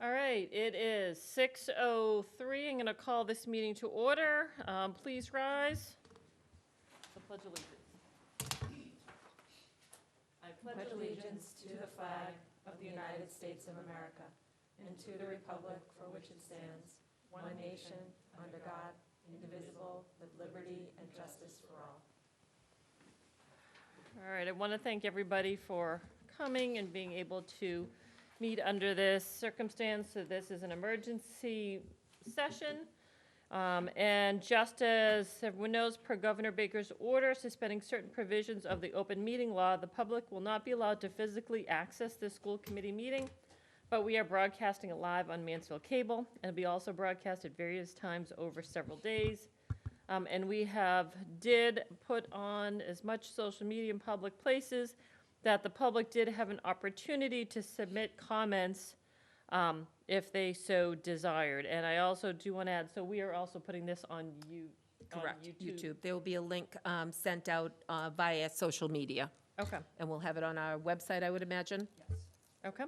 All right, it is 6:03. I'm going to call this meeting to order. Please rise. The Pledge of Allegiance. I Pledge allegiance to the flag of the United States of America and to the republic for which it stands, one nation, under God, indivisible, with liberty and justice for all. All right, I want to thank everybody for coming and being able to meet under this circumstance. So this is an emergency session. And just as everyone knows, per Governor Baker's order suspending certain provisions of the open meeting law, the public will not be allowed to physically access this school committee meeting, but we are broadcasting it live on Mansfield Cable, and it'll be also broadcast at various times over several days. And we did put on as much social media in public places that the public did have an opportunity to submit comments if they so desired. And I also do want to add, so we are also putting this on Correct, YouTube. YouTube. There will be a link sent out via social media, Okay, and we'll have it on our website, I would imagine. okay.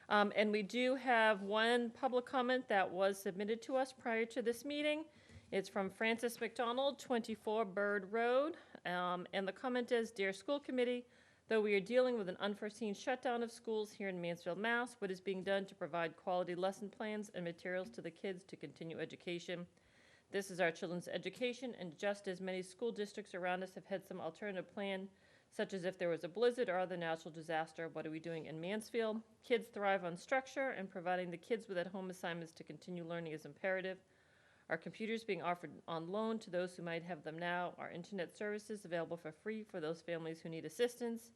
And we do have one public comment that was submitted to us prior to this meeting. It's from Francis McDonald, 24 Bird Road. And the comment is, "Dear School Committee, though we are dealing with an unforeseen shutdown of schools here in Mansfield, Mass., what is being done to provide quality lesson plans and materials to the kids to continue education? This is our children's education, and just as many school districts around us have had some alternative plan, such as if there was a blizzard or other natural disaster, what are we doing in Mansfield? Kids thrive on structure, and providing the kids with at-home assignments to continue learning is imperative. Are computers being offered on loan to those who might have them now? Are internet services available for free for those families who need assistance?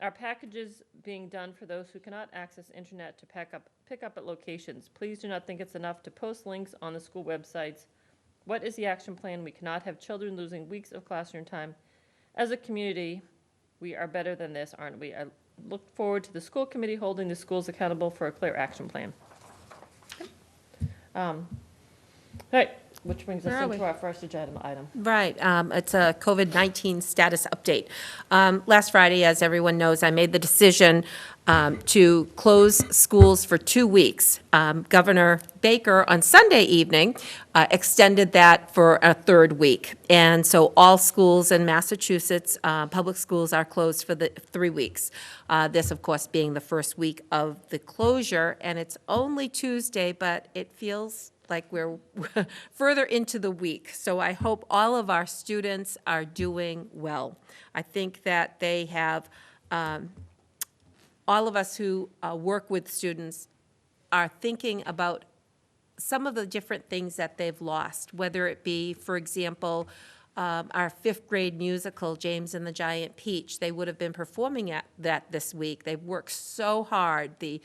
Are packages being done for those who cannot access internet to pick up at locations? Please do not think it's enough to post links on the school websites. What is the action plan? We cannot have children losing weeks of classroom time. As a community, we are better than this, aren't we? I look forward to the school committee holding the schools accountable for a clear action plan." All right, which brings us Where are into we? our first agenda item. Right, it's a COVID-19 status update. Last Friday, as everyone knows, I made the decision to close schools for 2 weeks. Governor Baker, on Sunday evening, extended that for a third week. And so all schools in Massachusetts, public schools, are closed for the 3 weeks. This, of course, being the first week of the closure, and it's only Tuesday, but it feels like we're further into the week. So I hope all of our students are doing well. I think that they have, all of us who work with students are thinking about some of the different things that they've lost, whether it be, for example, our fifth grade musical, James and the Giant Peach. They would have been performing at that this week. They've worked so hard, the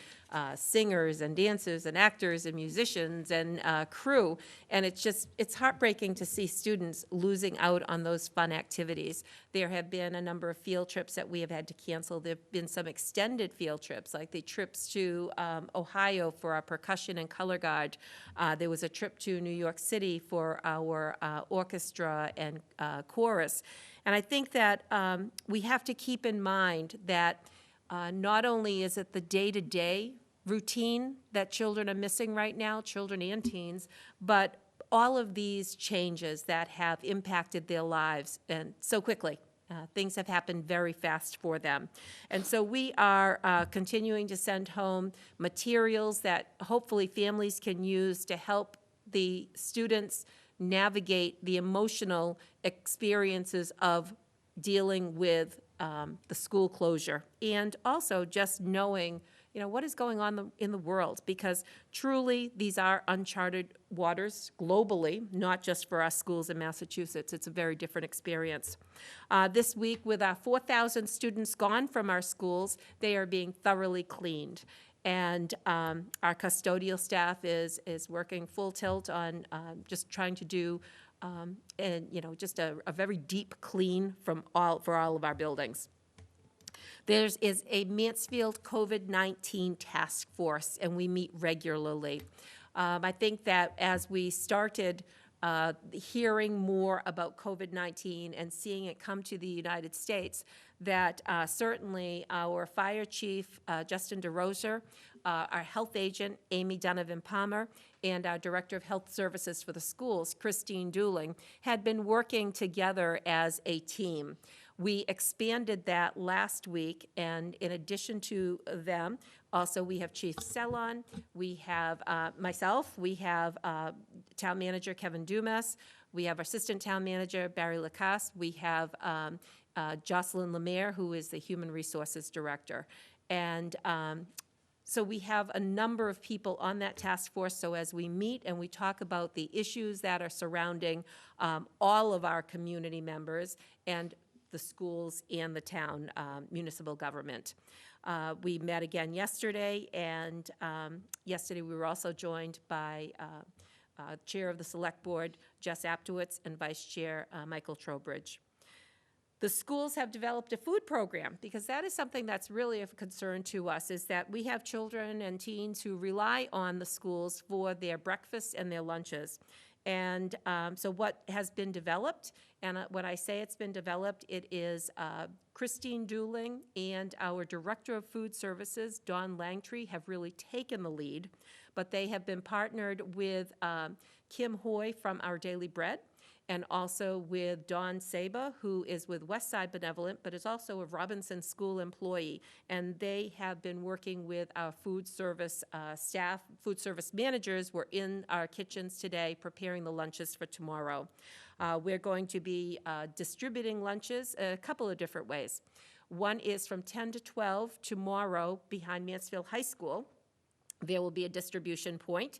singers and dancers and actors and musicians and crew, and it's heartbreaking to see students losing out on those fun activities. There have been a number of field trips that we have had to cancel. There have been some extended field trips, like the trips to Ohio for our percussion and color guard. There was a trip to New York City for our orchestra and chorus. And I think that we have to keep in mind that not only is it the day-to-day routine that children are missing right now, children and teens, but all of these changes that have impacted their lives and so quickly. Things have happened very fast for them. And so we are continuing to send home materials that hopefully families can use to help the students navigate the emotional experiences of dealing with the school closure, and also just knowing, what is going on in the world, because truly these are uncharted waters globally, not just for our schools in Massachusetts. It's a very different experience. This week, with our 4,000 students gone from our schools, they are being thoroughly cleaned. And our custodial staff is working full tilt on just trying to do just a very deep clean for all of our buildings. There is a Mansfield COVID-19 task force, and we meet regularly. I think that as we started hearing more about COVID-19 and seeing it come to the United States, that certainly our fire chief, Justin DeRozier, our health agent, Amy Donovan Palmer, and our director of health services for the schools, Christine Dooling, had been working together as a team. We expanded that last week, and in addition to them, also we have Chief Sellon, we have myself, we have Town Manager Kevin Dumas, we have our Assistant Town Manager Barry Lacasse, we have Jocelyn Lemaire, who is the Human Resources Director. And so we have a number of people on that task force, so as we meet and we talk about the issues that are surrounding all of our community members and the schools and the town municipal government. We met again yesterday, and yesterday we were also joined by Chair of the Select Board, Jess Aptowitz, and Vice Chair Michael Trowbridge. The schools have developed a food program, because that is something that's really of concern to us, is that we have children and teens who rely on the schools for their breakfasts and their lunches. And so what has been developed, and when I say it's been developed, it is Christine Dooling and our Director of Food Services, Dawn Langtree, have really taken the lead, but they have been partnered with Kim Hoy from Our Daily Bread, and also with Dawn Saba, who is with Westside Benevolent, but is also a Robinson School employee. And they have been working with our food service staff. Food service managers were in our kitchens today preparing the lunches for tomorrow. We're going to be distributing lunches a couple of different ways. One is from 10 to 12 tomorrow behind Mansfield High School. There will be a distribution point.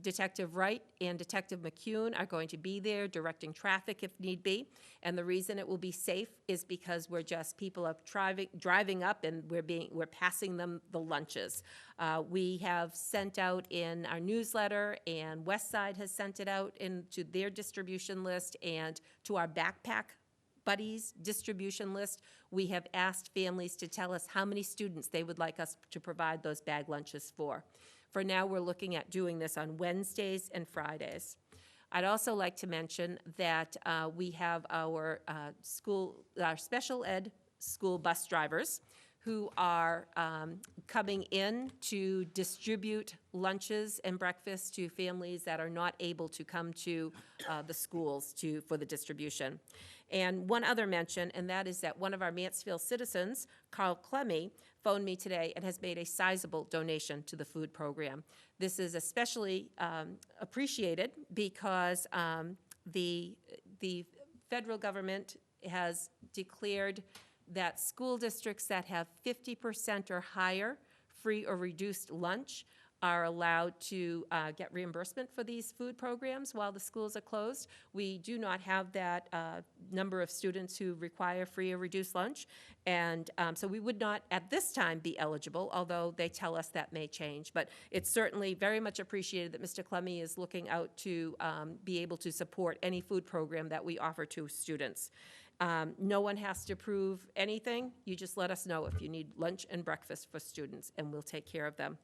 Detective Wright and Detective McCune are going to be there directing traffic if need be. And the reason it will be safe is because people are driving up, and we're passing them the lunches. We have sent out in our newsletter, and Westside has sent it out into their distribution list and to our Backpack Buddies distribution list. We have asked families to tell us how many students they would like us to provide those bag lunches for. For now, we're looking at doing this on Wednesdays and Fridays. I'd also like to mention that we have our special ed school bus drivers who are coming in to distribute lunches and breakfasts to families that are not able to come to the schools for the distribution. And one other mention, and that is that one of our Mansfield citizens, Carl Clemmy, phoned me today and has made a sizable donation to the food program. This is especially appreciated because the federal government has declared that school districts that have 50% or higher free or reduced lunch are allowed to get reimbursement for these food programs while the schools are closed. We do not have that number of students who require free or reduced lunch, and so we would not at this time be eligible, although they tell us that may change. But it's certainly very much appreciated that Mr. Clemmy is looking out to be able to support any food program that we offer to students. No one has to prove anything. You just let us know if you need lunch and breakfast for students, and we'll take care of them.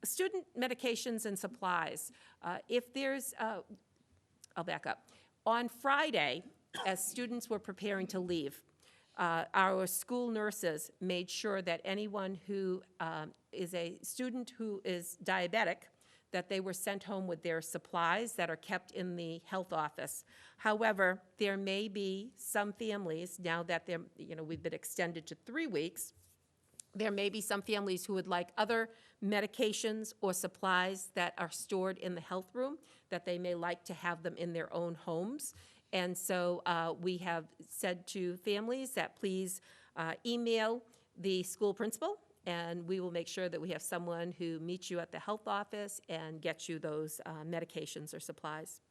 Student medications and supplies. If there's, I'll back up. On Friday, as students were preparing to leave, our school nurses made sure that anyone who is a student who is diabetic, that they were sent home with their supplies that are kept in the health office. However, there may be some families, now that we've been extended to 3 weeks, there may be some families who would like other medications or supplies that are stored in the health room, that they may like to have them in their own homes. And so we have said to families that please email the school principal, and we will make sure that we have someone who meets you at the health office and gets you those medications or supplies.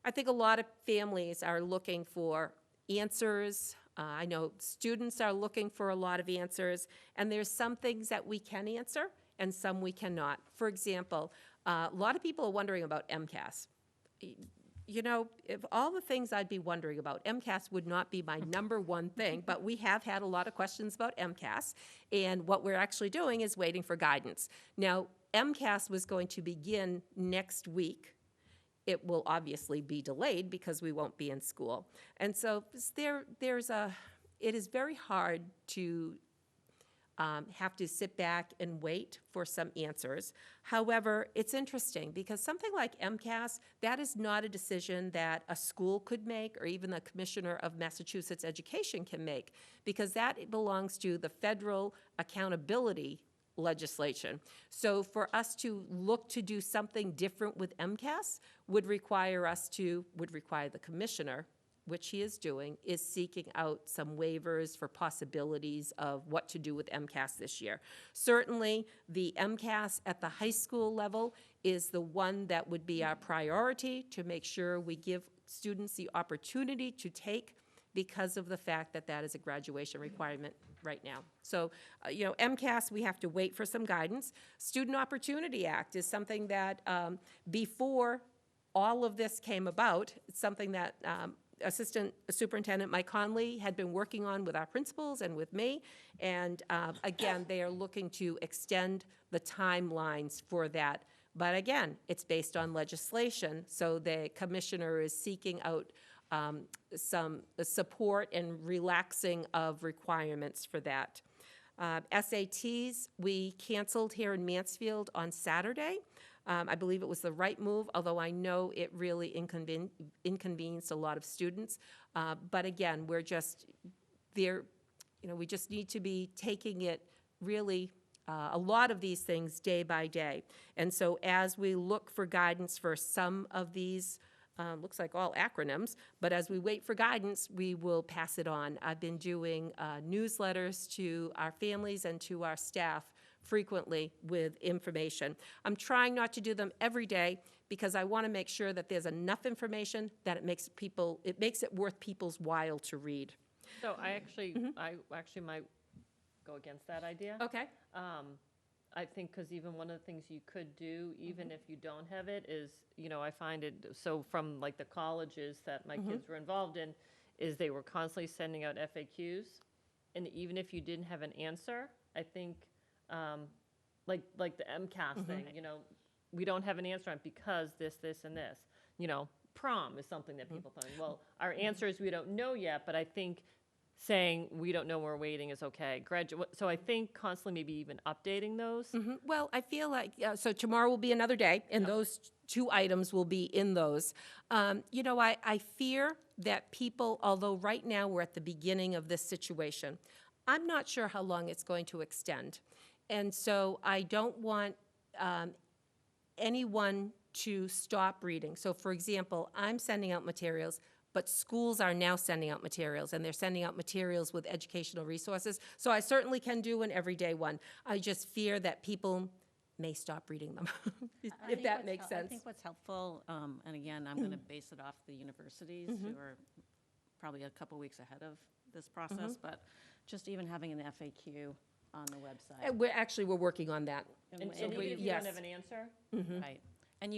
I think a lot of families are looking for answers. I know students are looking for a lot of answers, and there's some things that we can answer and some we cannot. For example, a lot of people are wondering about MCAS. You know, if all the things I'd be wondering about, MCAS would not be my number one thing, but we have had a lot of questions about MCAS, and what we're actually doing is waiting for guidance. Now, MCAS was going to begin next week, it will obviously be delayed because we won't be in school. And so it is very hard to have to sit back and wait for some answers. However, it's interesting because something like MCAS, that is not a decision that a school could make or even the Commissioner of Massachusetts Education can make, because that belongs to the federal accountability legislation. So for us to look to do something different with MCAS would require the commissioner, which he is doing, is seeking out some waivers for possibilities of what to do with MCAS this year. Certainly, the MCAS at the high school level is the one that would be our priority to make sure we give students the opportunity to take, because of the fact that that is a graduation requirement right now. So, MCAS, we have to wait for some guidance. Student Opportunity Act is something that, before all of this came about, it's something that Assistant Superintendent Mike Conley had been working on with our principals and with me. And again, they are looking to extend the timelines for that. But again, it's based on legislation, so the commissioner is seeking out some support and relaxing of requirements for that. SATs, we canceled here in Mansfield on Saturday. I believe it was the right move, although I know it really inconvenienced a lot of students. But again, we're just there, we just need to be taking it really, a lot of these things day by day. And so as we look for guidance for some of these, looks like all acronyms, but as we wait for guidance, we will pass it on. I've been doing newsletters to our families and to our staff frequently with information. I'm trying not to do them every day because I want to make sure that there's enough information that it makes it worth people's while to read. So I actually might go against that idea. Okay. I think because even one of the things you could do, even if you don't have it, is, I find it, so from like the colleges that my kids were involved in, is they were constantly sending out FAQs. And even if you didn't have an answer, I think, like the MCAS thing, we don't have an answer on it because this, and this. Prom is something that people think, well, our answer is we don't know yet, but I think saying we don't know, we're waiting is okay. So I think constantly maybe even updating those. Well, I feel like, so tomorrow will be another day, and those two items will be in those. I fear that people, although right now we're at the beginning of this situation, I'm not sure how long it's going to extend. And so I don't want anyone to stop reading. So for example, I'm sending out materials, but schools are now sending out materials, and they're sending out materials with educational resources. So I certainly can do an everyday one. I just fear that people may stop reading them, if that makes sense. I think what's helpful, and again, I'm going to base it off the universities, who are probably a couple weeks ahead of this process, but just even having an FAQ on the website. We're working on that. And even if you don't have an answer, Right. And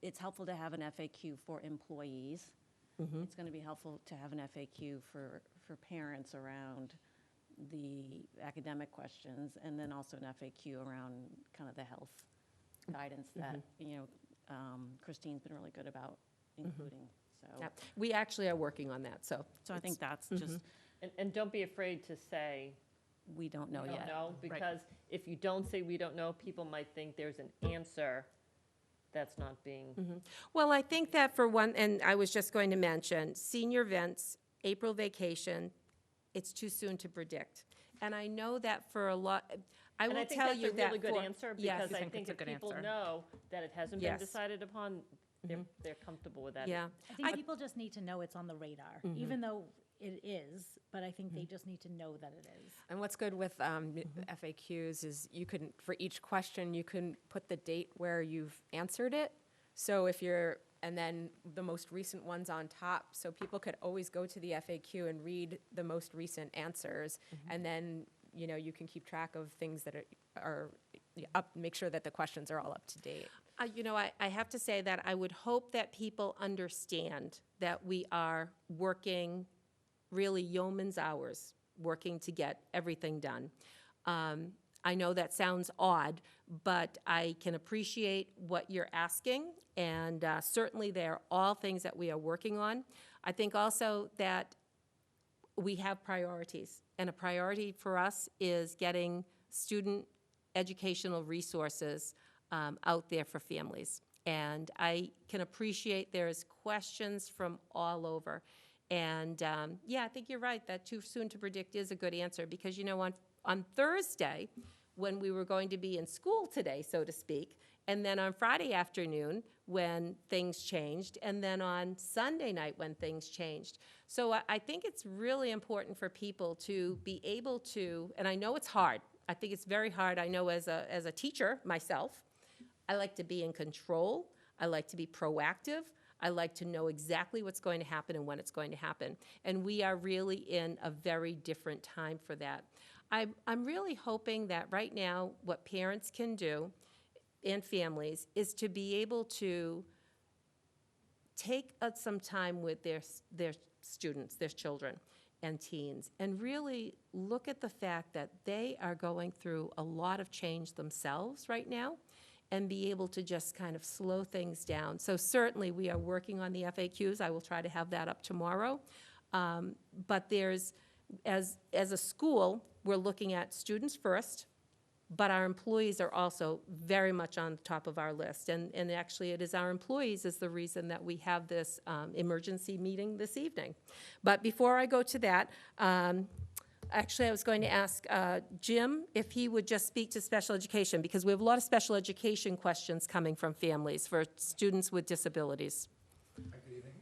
it's helpful to have an FAQ for employees. It's going to be helpful to have an FAQ for parents around the academic questions, and then also an FAQ around kind of the health guidance that, Christine's been really good about including. So, Yeah. We actually are working on that, so. I think that's just, and don't be afraid to say, we don't know we yet. don't know, because if you don't say we don't know, people might think there's an answer that's not being. Well, I think that for one, and I was just going to mention, senior events, April vacation, it's too soon to predict. And I know that for a lot, I And will I think tell that's you a that really good for- answer, Yes. because I think think it's a if good people answer. know that it hasn't been Yes. decided upon, they're comfortable with that. Yeah. I think people just need to know it's on the radar, even though it is, but I think they just need to know that it is. And what's good with FAQs is you can, for each question, you can put the date where you've answered it. So and then the most recent ones on top, so people could always go to the FAQ and read the most recent answers. And then, you can keep track of things that are up, make sure that the questions are all up to date. I have to say that I would hope that people understand that we are working really yeoman's hours, working to get everything done. I know that sounds odd, but I can appreciate what you're asking, and certainly they're all things that we are working on. I think also that we have priorities, and a priority for us is getting student educational resources out there for families. And I can appreciate there's questions from all over. And yeah, I think you're right, that too soon to predict is a good answer, because, you know, on Thursday, when we were going to be in school today, so to speak, and then on Friday afternoon, when things changed, and then on Sunday night, when things changed. So I think it's really important for people to be able to, and I know it's hard. I think it's very hard. I know as a teacher myself, I like to be in control. I like to be proactive. I like to know exactly what's going to happen and when it's going to happen. And we are really in a very different time for that. I'm really hoping that right now, what parents can do and families is to be able to take some time with their students, their children and teens, and really look at the fact that they are going through a lot of change themselves right now, and be able to just kind of slow things down. So certainly, we are working on the FAQs. I will try to have that up tomorrow. But there's, as a school, we're looking at students first, but our employees are also very much on the top of our list. And actually, it is our employees is the reason that we have this emergency meeting this evening. But before I go to that, actually, I was going to ask Jim if he would just speak to special education, because we have a lot of special education questions coming from families for students with disabilities. Hi, good evening.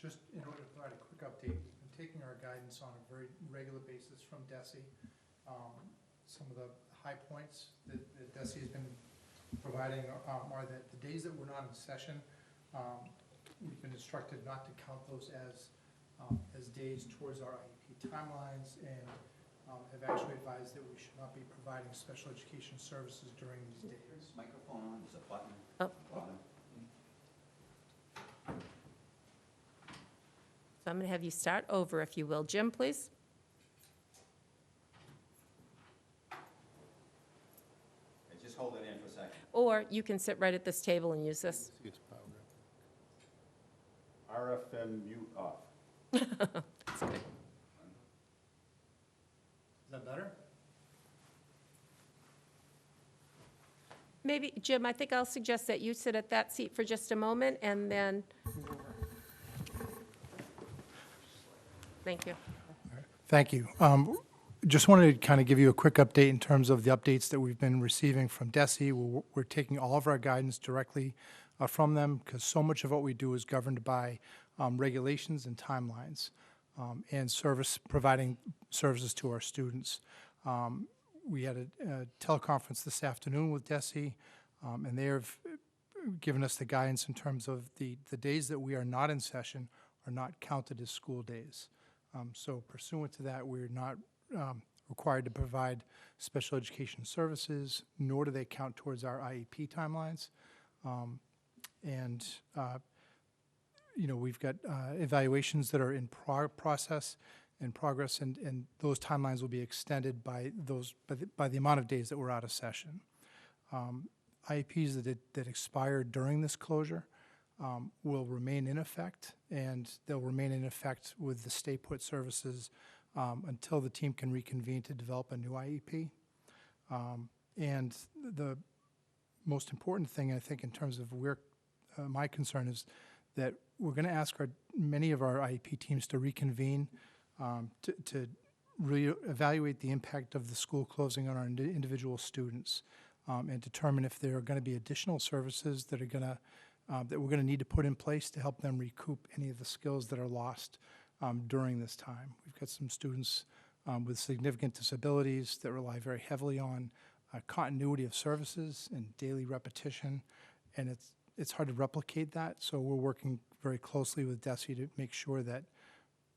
Just in order to provide a quick update, we've been taking our guidance on a very regular basis from DESE. Some of the high points that DESE has been providing are that the days that we're not in session, we've been instructed not to count those as days towards our IEP timelines, and have actually advised that we should not be providing special education services during these days. Microphone on, there's a button. Oh. Bottom. So I'm going to have you start over, if you will. Jim, please. Okay, just hold it in for a second. Or you can sit right at this table and use this. RFM mute off. That's good. Is that better? Maybe, Jim, I think I'll suggest that you sit at that seat for just a moment, and then, thank you. Thank you. Just wanted to kind of give you a quick update in terms of the updates that we've been receiving from DESE. We're taking all of our guidance directly from them, because so much of what we do is governed by regulations and timelines, and providing services to our students. We had a teleconference this afternoon with DESE, and they have given us the guidance in terms of the days that we are not in session are not counted as school days. So pursuant to that, we're not required to provide special education services, nor do they count towards our IEP timelines. You know, we've got evaluations that are in progress, and those timelines will be extended by the amount of days that we're out of session. IEPs that expired during this closure will remain in effect, and they'll remain in effect with the stay put services until the team can reconvene to develop a new IEP. And the most important thing, I think, in terms of where my concern is that we're going to ask many of our IEP teams to reconvene to evaluate the impact of the school closing on our individual students, and determine if there are going to be additional services that are going to that we're going to need to put in place to help them recoup any of the skills that are lost during this time. We've got some students with significant disabilities that rely very heavily on continuity of services and daily repetition, and it's hard to replicate that. So we're working very closely with DESE to make sure that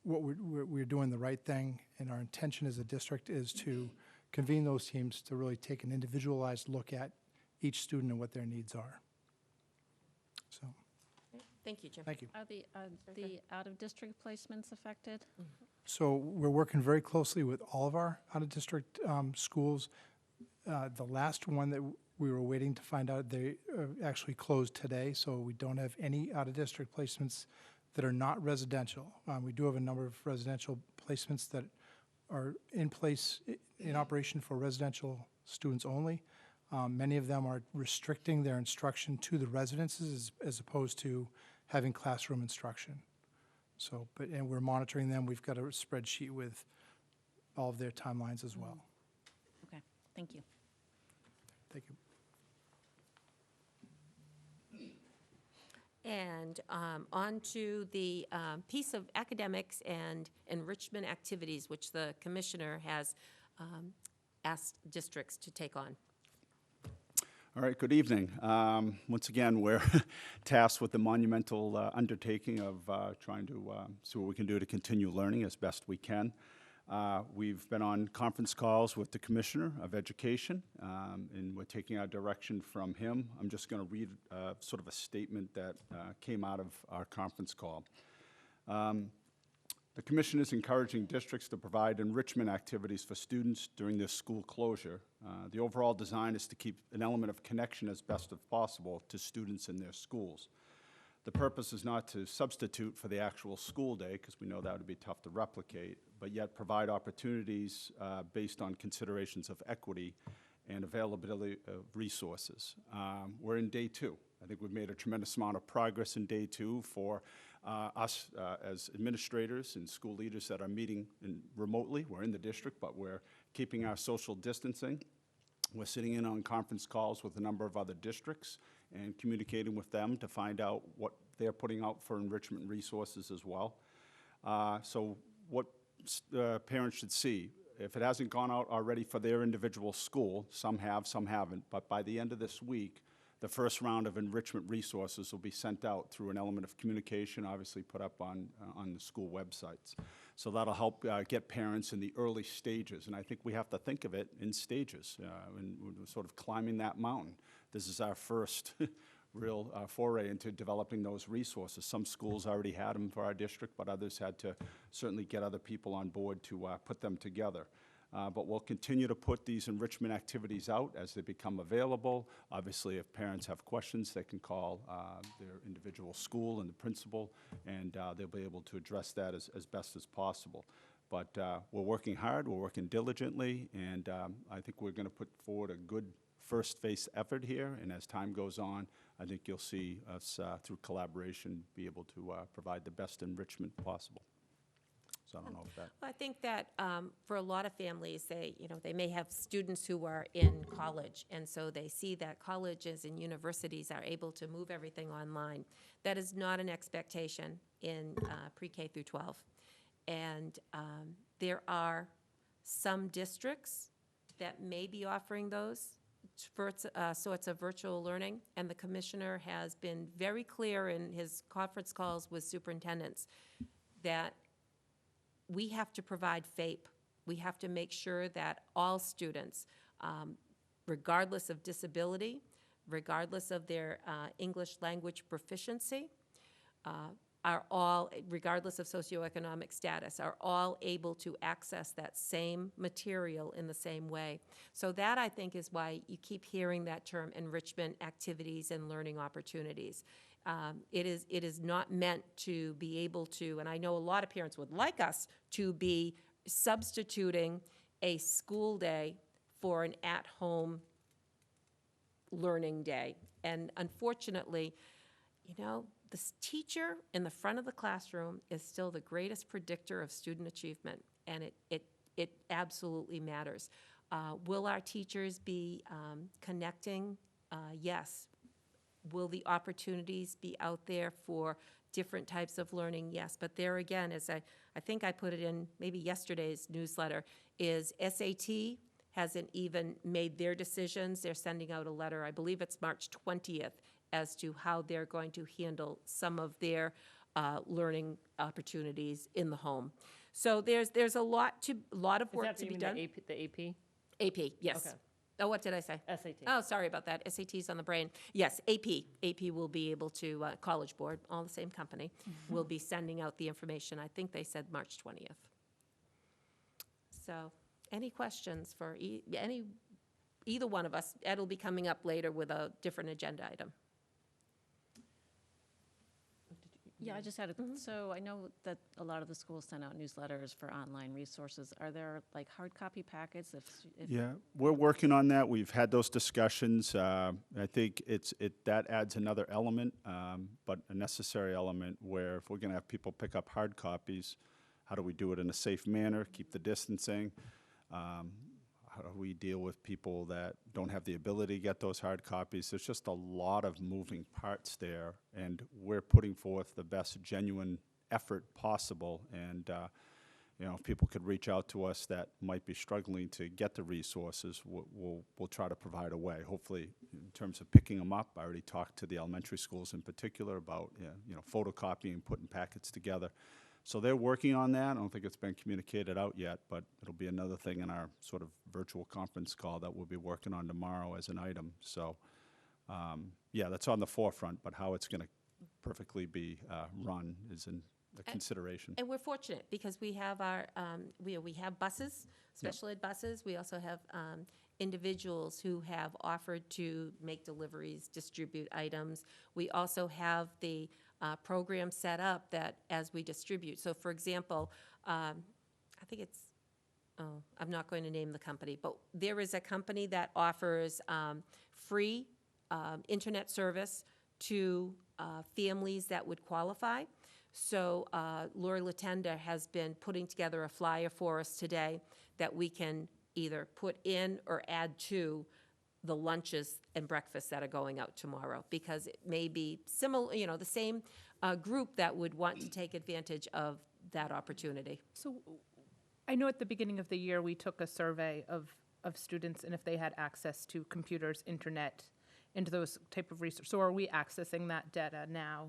what we're doing the right thing, and our intention as a district is to convene those teams to really take an individualized look at each student and what their needs are. So, Thank you, Jim. thank you. Are the out-of-district placements affected? So we're working very closely with all of our out-of-district schools. The last one that we were waiting to find out, they actually closed today, so we don't have any out-of-district placements that are not residential. We do have a number of residential placements that are in place, in operation for residential students only. Many of them are restricting their instruction to the residences as opposed to having classroom instruction. So, and we're monitoring them. We've got a spreadsheet with all of their timelines as well. Okay, thank you. Thank you. And on to the piece of academics and enrichment activities, which the commissioner has asked districts to take on. All right, good evening. Once again, we're tasked with the monumental undertaking of trying to see what we can do to continue learning as best we can. We've been on conference calls with the Commissioner of Education, and we're taking our direction from him. I'm just going to read sort of a statement that came out of our conference call. The Commission is encouraging districts to provide enrichment activities for students during this school closure. The overall design is to keep an element of connection as best as possible to students in their schools. The purpose is not to substitute for the actual school day, because we know that would be tough to replicate, but yet provide opportunities based on considerations of equity and availability of resources. We're in day 2. I think we've made a tremendous amount of progress in day 2 for us as administrators and school leaders that are meeting remotely. We're in the district, but we're keeping our social distancing. We're sitting in on conference calls with a number of other districts and communicating with them to find out what they're putting out for enrichment resources as well. So what parents should see, if it hasn't gone out already for their individual school, some have, some haven't, but by the end of this week, the first round of enrichment resources will be sent out through an element of communication, obviously put up on the school websites. So that'll help get parents in the early stages, and I think we have to think of it in stages, and we're sort of climbing that mountain. This is our first real foray into developing those resources. Some schools already had them for our district, but others had to certainly get other people on board to put them together. But we'll continue to put these enrichment activities out as they become available. Obviously, if parents have questions, they can call their individual school and the principal, and they'll be able to address that as best as possible. But we're working hard, we're working diligently, and I think we're going to put forward a good first phase effort here, and as time goes on, I think you'll see us, through collaboration, be able to provide the best enrichment possible. So I don't know if that... Well, I think that for a lot of families, they may have students who are in college, and so they see that colleges and universities are able to move everything online. That is not an expectation in pre-K through 12. And there are some districts that may be offering those sorts of virtual learning, and the commissioner has been very clear in his conference calls with superintendents that we have to provide FAPE. We have to make sure that all students, regardless of disability, regardless of their English language proficiency, are all, regardless of socioeconomic status, are all able to access that same material in the same way. So that, I think, is why you keep hearing that term enrichment activities and learning opportunities. It is not meant to be able to, and I know a lot of parents would like us to be substituting a school day for an at-home learning day. And unfortunately, the teacher in the front of the classroom is still the greatest predictor of student achievement, and it absolutely matters. Will our teachers be connecting? Yes. Will the opportunities be out there for different types of learning? Yes. But there again, as I think I put it in maybe yesterday's newsletter, is SAT hasn't even made their decisions. They're sending out a letter, I believe it's March 20th, as to how they're going to handle some of their learning opportunities in the home. So there's a lot of work to be done. Is that the AP? AP, yes. Okay. Oh, what did I say? SAT. Oh, sorry about that. SAT's on the brain. Yes, AP. AP will be able to, College Board, all the same company, will be sending out the information. I think they said March 20th. So, any questions for either one of us. Ed will be coming up later with a different agenda item. Yeah, I just had so I know that a lot of the schools send out newsletters for online resources. Are there like hard copy packets if Yeah, we're working on that. We've had those discussions. I think that adds another element, but a necessary element where if we're going to have people pick up hard copies, how do we do it in a safe manner, keep the distancing? How do we deal with people that don't have the ability to get those hard copies? There's just a lot of moving parts there, and we're putting forth the best genuine effort possible. And if people could reach out to us that might be struggling to get the resources, we'll try to provide a way. Hopefully, in terms of picking them up, I already talked to the elementary schools in particular about photocopying, putting packets together. So they're working on that. I don't think it's been communicated out yet, but it'll be another thing in our sort of virtual conference call that we'll be working on tomorrow as an item. So, that's on the forefront, but how it's going to perfectly be run is in the consideration. And we're fortunate because we have our, we have buses, special ed buses. We also have individuals who have offered to make deliveries, distribute items. We also have the program set up that as we distribute. So for example, I think it's, I'm not going to name the company, but there is a company that offers free internet service to families that would qualify. So Lori Latenda has been putting together a flyer for us today that we can either put in or add to the lunches and breakfasts that are going out tomorrow, because it may be similar, the same group that would want to take advantage of that opportunity. So I know at the beginning of the year, we took a survey of students and if they had access to computers, internet, and those type of research. So are we accessing that data now?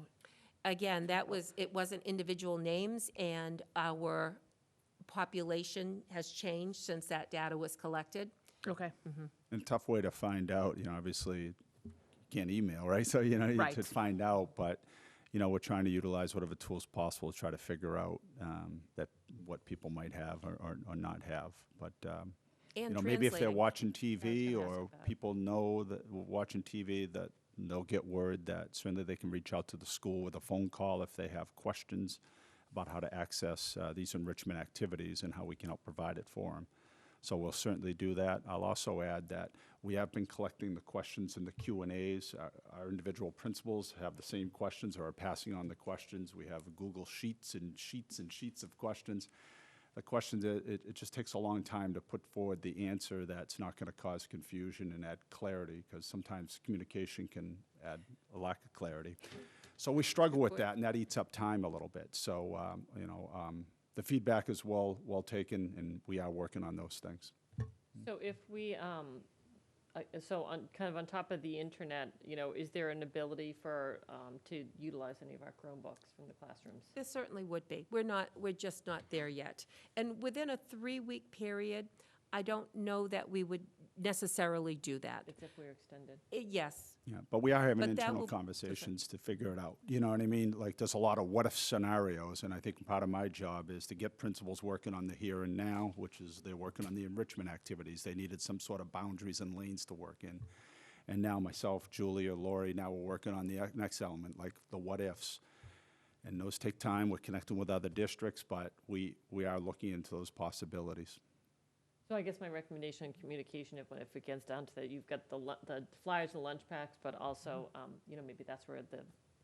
Again, it wasn't individual names, and our population has changed since that data was collected. Okay. And a tough way to find out, obviously you can't email, right? So, you Right. could find out, but, we're trying to utilize whatever tools possible to try to figure out that what people might have or not have. But, And maybe if they're translating. watching TV I was gonna ask or about. people know that watching TV that they'll get word that certainly they can reach out to the school with a phone call if they have questions about how to access these enrichment activities and how we can help provide it for them. So we'll certainly do that. I'll also add that we have been collecting the questions in the Q&As. Our individual principals have the same questions or are passing on the questions. We have Google Sheets and sheets and sheets of questions. The questions, it just takes a long time to put forward the answer that's not going to cause confusion and add clarity, because sometimes communication can add a lack of clarity. So we struggle with that, and that eats up time a little bit. So, the feedback is well taken, and we are working on those things. So if we, on top of the internet, is there an ability for, to utilize any of our Chromebooks from the classrooms? There certainly would be. We're just not there yet. And within a 3-week period, I don't know that we would necessarily do that. If we're extended? Yes, Yeah, but we are having But that internal will- conversations to figure it out. You know what I mean? Like, there's a lot of what-if scenarios, and I think part of my job is to get principals working on the here and now, which is they're working on the enrichment activities. They needed some sort of boundaries and lanes to work in. And now myself, Julia, Lori, now we're working on the next element, like the what-ifs. And those take time. We're connecting with other districts, but we are looking into those possibilities. So I guess my recommendation on communication, if it gets down to that, you've got the flyers and lunch packs, but also, maybe that's where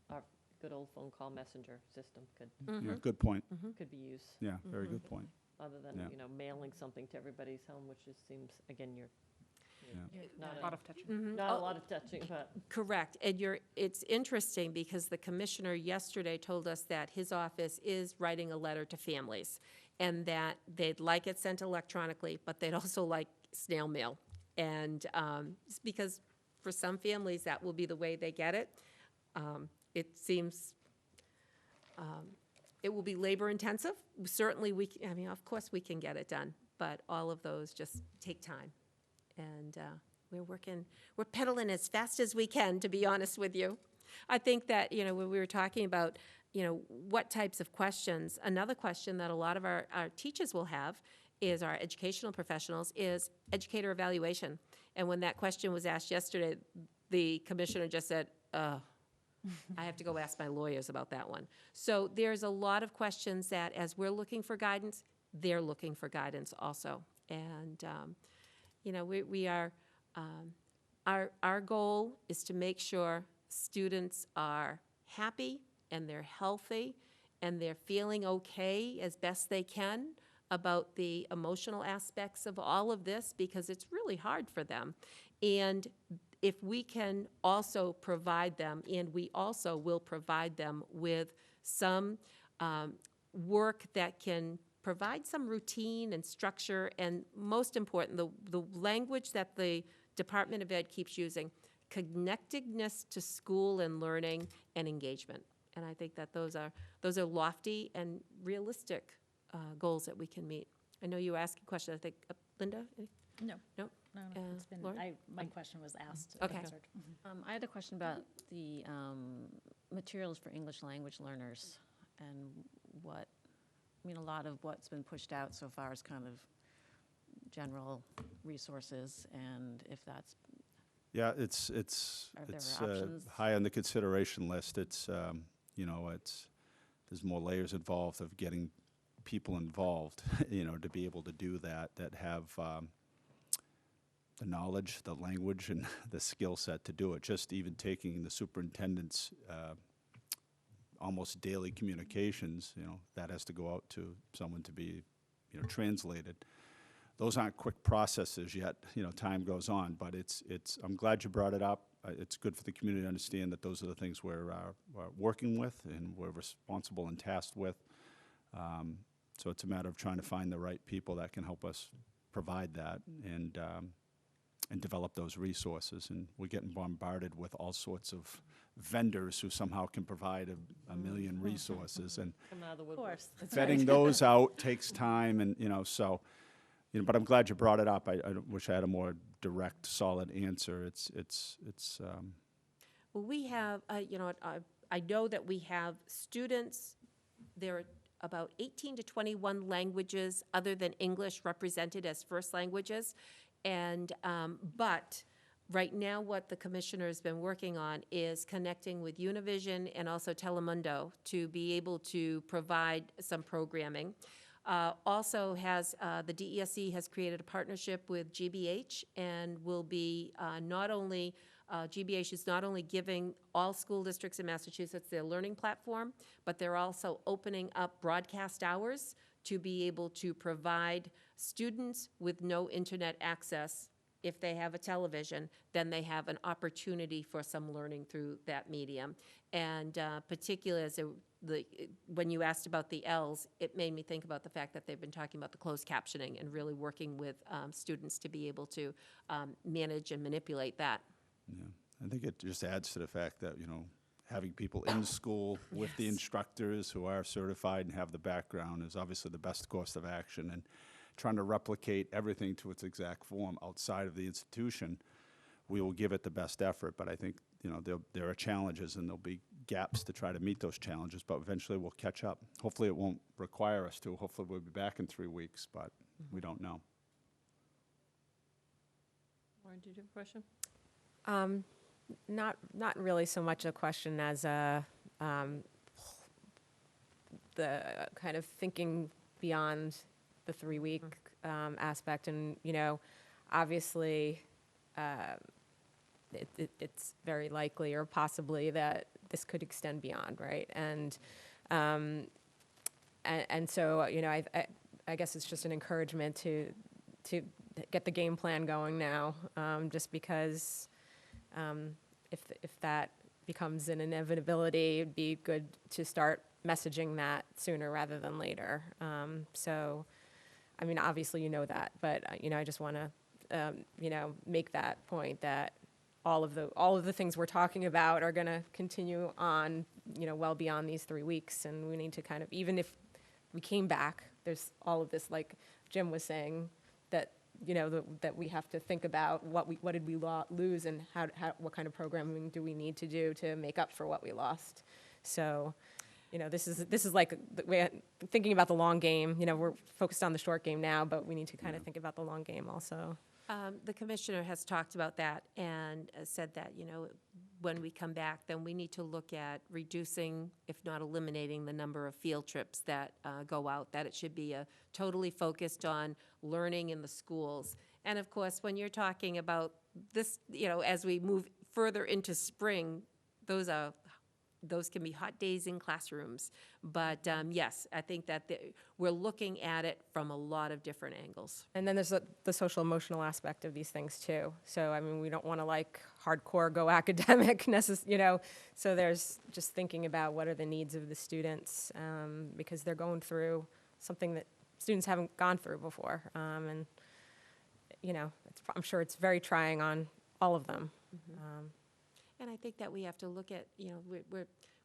our good old phone call messenger system Yeah, good point. could be used, Yeah, very good point. other than, Yeah. mailing something to everybody's home, which just seems, again, not A lot of touching. not a lot of touching, but. correct. And it's interesting because the commissioner yesterday told us that his office is writing a letter to families, and that they'd like it sent electronically, but they'd also like snail mail. And it's because for some families, that will be the way they get it. It seems it will be labor intensive. Certainly, of course, we can get it done, but all of those just take time. And we're pedaling as fast as we can, to be honest with you. I think that, when we were talking about, what types of questions, another question that a lot of our teachers will have is our educational professionals, is educator evaluation. And when that question was asked yesterday, the commissioner just said, I have to go ask my lawyers about that one. So there's a lot of questions that, as we're looking for guidance, they're looking for guidance also. And, you know, we are, our goal is to make sure students are happy and they're healthy and they're feeling okay as best they can about the emotional aspects of all of this, because it's really hard for them. And if we can also provide them, and we also will provide them with some work that can provide some routine and structure, and most important, the language that the Department of Ed keeps using, connectedness to school and learning and engagement. And I think that those are lofty and realistic goals that we can meet. I know you asked a question, I think, Linda? No. No? No, it's been, Lauren? my question was asked. Okay. answered. I had a question about the materials for English language learners and what, I mean, a lot of what's been pushed out so far is kind of general resources, and if that's, Yeah, Are there options? high on the consideration list. It's, you know, there's more layers involved of getting people involved, you know, to be able to do that have the knowledge, the language, and the skill set to do it. Just even taking the superintendent's almost daily communications, you know, that has to go out to someone to be, you know, translated. Those aren't quick processes yet, you know, time goes on, but I'm glad you brought it up. It's good for the community to understand that those are the things we're working with and we're responsible and tasked with. So it's a matter of trying to find the right people that can help us provide that and develop those resources. And we're getting bombarded with all sorts of vendors who somehow can provide a million resources, and Come out of the Of woodwork. course. vetting those out takes time, and, you know, so, you know, but I'm glad you brought it up. I wish I had a more direct, solid answer. It's Well, we have, you know, I know that we have students, there are about 18 to 21 languages other than English represented as first languages. And, but right now what the commissioner has been working on is connecting with Univision and also Telemundo to be able to provide some programming. Also has, the DESE has created a partnership with GBH and will be not only, GBH is not only giving all school districts in Massachusetts their learning platform, but they're also opening up broadcast hours to be able to provide students with no internet access. If they have a television, then they have an opportunity for some learning through that medium. And particularly as when you asked about the Ls, it made me think about the fact that they've been talking about the closed captioning and really working with students to be able to manage and manipulate that. yeah. I think it just adds to the fact that, you know, having people in school with the instructors who are certified and have the background is obviously the best course of action. And trying to replicate everything to its exact form outside of the institution, we will give it the best effort. But I think, you know, there are challenges and there'll be gaps to try to meet those challenges, but eventually we'll catch up. Hopefully it won't require us to. Hopefully we'll be back in 3 weeks, but we don't know. Lauren, did you have a question? Not really so much a question as the kind of thinking beyond the 3-week aspect. And, you know, obviously, it's very likely or possibly that this could extend beyond, right? And so, you know, I guess it's just an encouragement to get the game plan going now, just because if that becomes an inevitability, it'd be good to start messaging that sooner rather than later. So, I mean, obviously you know that, but you know, I just want to, you know, make that point that all of the things we're talking about are going to continue on, you know, well beyond these 3 weeks, and we need to kind of, even if we came back, there's all of this, like Jim was saying, that, you know, that we have to think about what did we lose, and what kind of programming do we need to do to make up for what we lost. So, this is like thinking about the long game. We're focused on the short game now, but we need to kind of think about the long game also. The commissioner has talked about that and said that, when we come back, then we need to look at reducing, if not eliminating, the number of field trips that go out, that it should be totally focused on learning in the schools. And of course, when you're talking about this, as we move further into spring, those can be hot days in classrooms. But yes, I think that we're looking at it from a lot of different angles. And then there's the social emotional aspect of these things too. So I mean, we don't want to like hardcore go academic, So there's just thinking about what are the needs of the students because they're going through something that students haven't gone through before, and I'm sure it's very trying on all of them. And I think that we have to look at,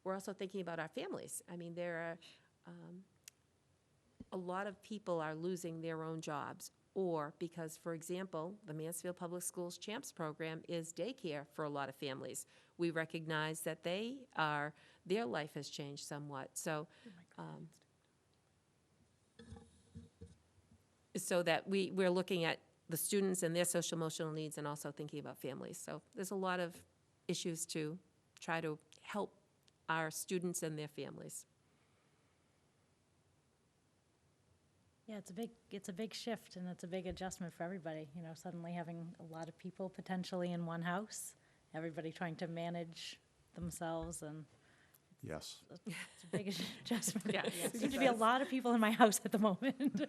we're also thinking about our families. I mean, there are, a lot of people are losing their own jobs, or because, for example, the Mansfield Public Schools CHAMPS program is daycare for a lot of families. We recognize that their life has changed somewhat. So, so that we're looking at the students and their social emotional needs and also thinking about families. So there's a lot of issues to try to help our students and their families. Yeah, it's a big shift and it's a big adjustment for everybody, suddenly having a lot of people potentially in one house, everybody trying to manage themselves, and Yes. it's a big adjustment. Yeah. There seem to be a lot of people in my house at the moment.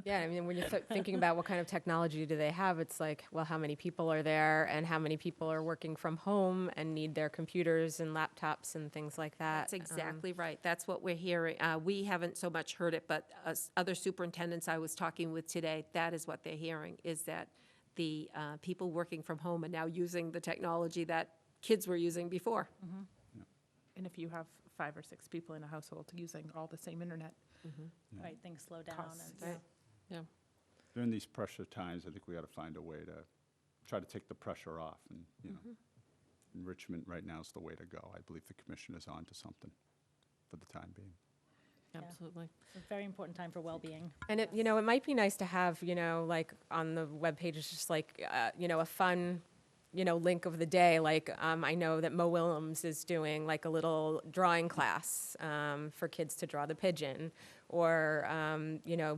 Yeah, I mean, when you're thinking about what kind of technology do they have, it's like, well, how many people are there and how many people are working from home and need their computers and laptops and things like that. That's exactly right. That's what we're hearing. We haven't so much heard it, but other superintendents I was talking with today, that is what they're hearing, is that the people working from home are now using the technology that kids were using before. And if you have 5 or 6 people in a household using all the same internet, Right, things slow down. Costs. And Right. Yeah. During these pressure times, I think we got to find a way to try to take the pressure off. And, enrichment right now is the way to go. I believe the commission is on to something for the time being. Absolutely. It's a very important time for well-being. And it might be nice to have, like on the webpage, it's just like, a fun, link of the day. Like, I know that Mo Willems is doing like a little drawing class for kids to draw the pigeon. Or,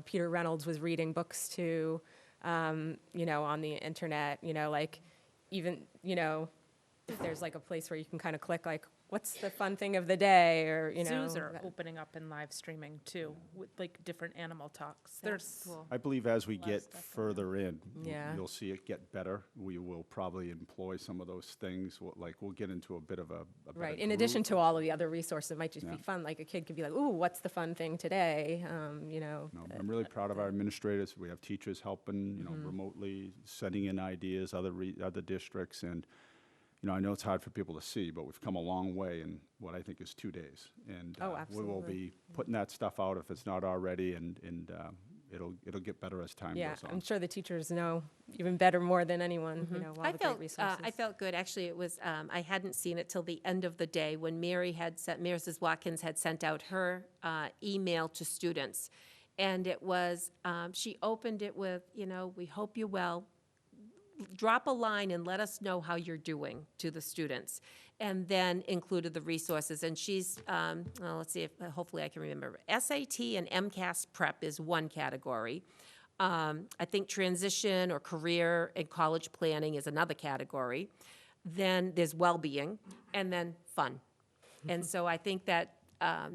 Peter Reynolds was reading books to, on the internet, like even, if there's like a place where you can kind of click like, what's the fun thing of the day, or, zoos are opening up and live streaming too, with like different animal talks. There's I believe as we Less get stuff further in, Yeah. you'll see it get better. We will probably employ some of those things. We'll get into a bit of a better Right. In addition groove. to all of the other resources, it might just be Yeah. fun. Like a kid could be like, "Ooh, what's the fun thing today?" No, I'm really proud of our administrators. We have teachers helping, remotely, sending in ideas, other districts, and, I know it's hard for people to see, but we've come a long way in what I think is 2 days. And Oh, we will absolutely. be putting that stuff out if it's not already, and it'll get better as time Yeah, goes on. I'm sure the teachers know even better more than anyone. All the great resources. I felt good. Actually, it was, I hadn't seen it till the end of the day when Mrs. Watkins had sent out her email to students. And it was, she opened it with, we hope you're well. Drop a line and let us know how you're doing to the students. And then included the resources. And she's, let's see if, hopefully I can remember. SAT and MCAS prep is one category. I think transition or career and college planning is another category. Then there's well-being, and then fun. And so I think that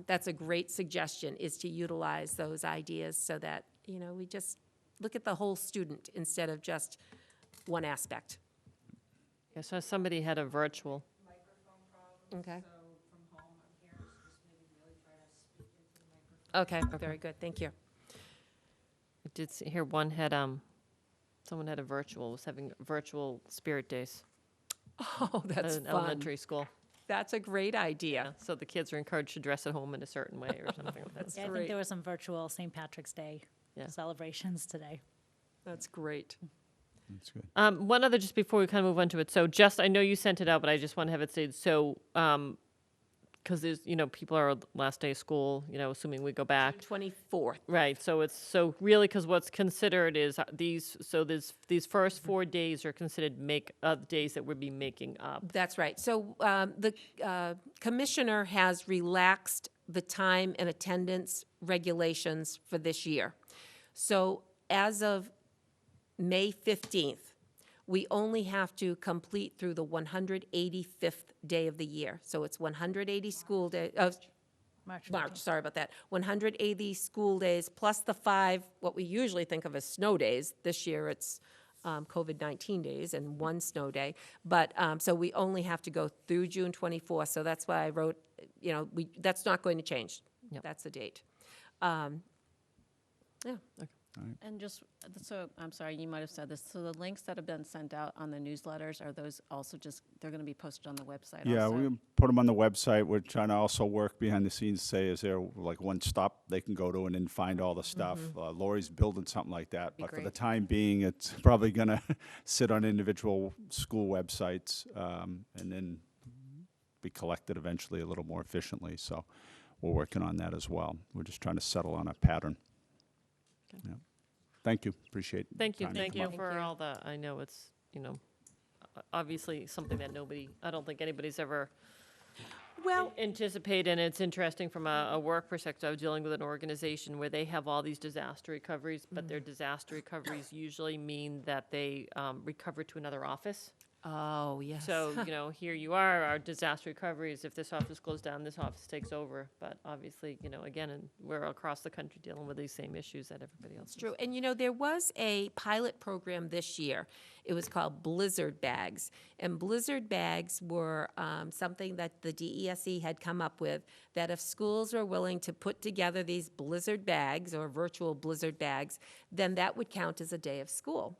that's a great suggestion, is to utilize those ideas so that, we just look at the whole student instead of just one aspect. Yeah, so somebody had a virtual. Okay. Okay, very good, thank you. I did see here one had, someone had was having virtual spirit days Oh, at that's an fun. elementary school. That's a great Yeah, idea. so the kids are encouraged to dress at home in a certain way or something like that. That's Yeah, I think great. there were some virtual St. Patrick's Day Yeah. celebrations today. That's great. That's good. One other, just before we kind of move on to it, so I know you sent it out, but I just want to have it stated, so because there's, people are last day of school, assuming we go back. 24th. Right, so really, because what's considered is these first 4 days are considered days that we'd be making up. That's right. So the commissioner has relaxed the time and attendance regulations for this year. So as of May 15th, we only have to complete through the 185th day of the year. So it's 180 school days, March, sorry about that. 180 school days plus the 5, what we usually think of as snow days. This year it's COVID-19 days and 1 snow day. But, so we only have to go through June 24th. So that's why I wrote, that's not going to change. Yep. That's the date. Yeah. And just, so, I'm sorry, you might have said this, so the links that have been sent out on the newsletters, are those also just, they're going to be posted on the website Yeah, also? we put them on the website. We're trying to also work behind the scenes, say, is there like one stop they can go to and then find all the stuff? Lori's building something like that. Be But for the great. time being, it's probably going to sit on individual school websites and then be collected eventually a little more efficiently. So we're working on that as well. We're just trying to settle on a pattern. Yeah. Thank you. Appreciate it. Thank you Time to come up. Thank for you. all the, I know it's, obviously something that I don't think anybody's ever Well, anticipated, and it's interesting from a work perspective. I was dealing with an organization where they have all these disaster recoveries, but their disaster recoveries usually mean that they recover to another office. oh, yes. So, here you are, our disaster recovery is if this office goes down, this office takes over. But obviously, again, and we're across the country dealing with these same issues that everybody else is. True. And there was a pilot program this year. It was called Blizzard Bags. And Blizzard Bags were something that the DESE had come up with, that if schools were willing to put together these Blizzard Bags or virtual Blizzard Bags, then that would count as a day of school.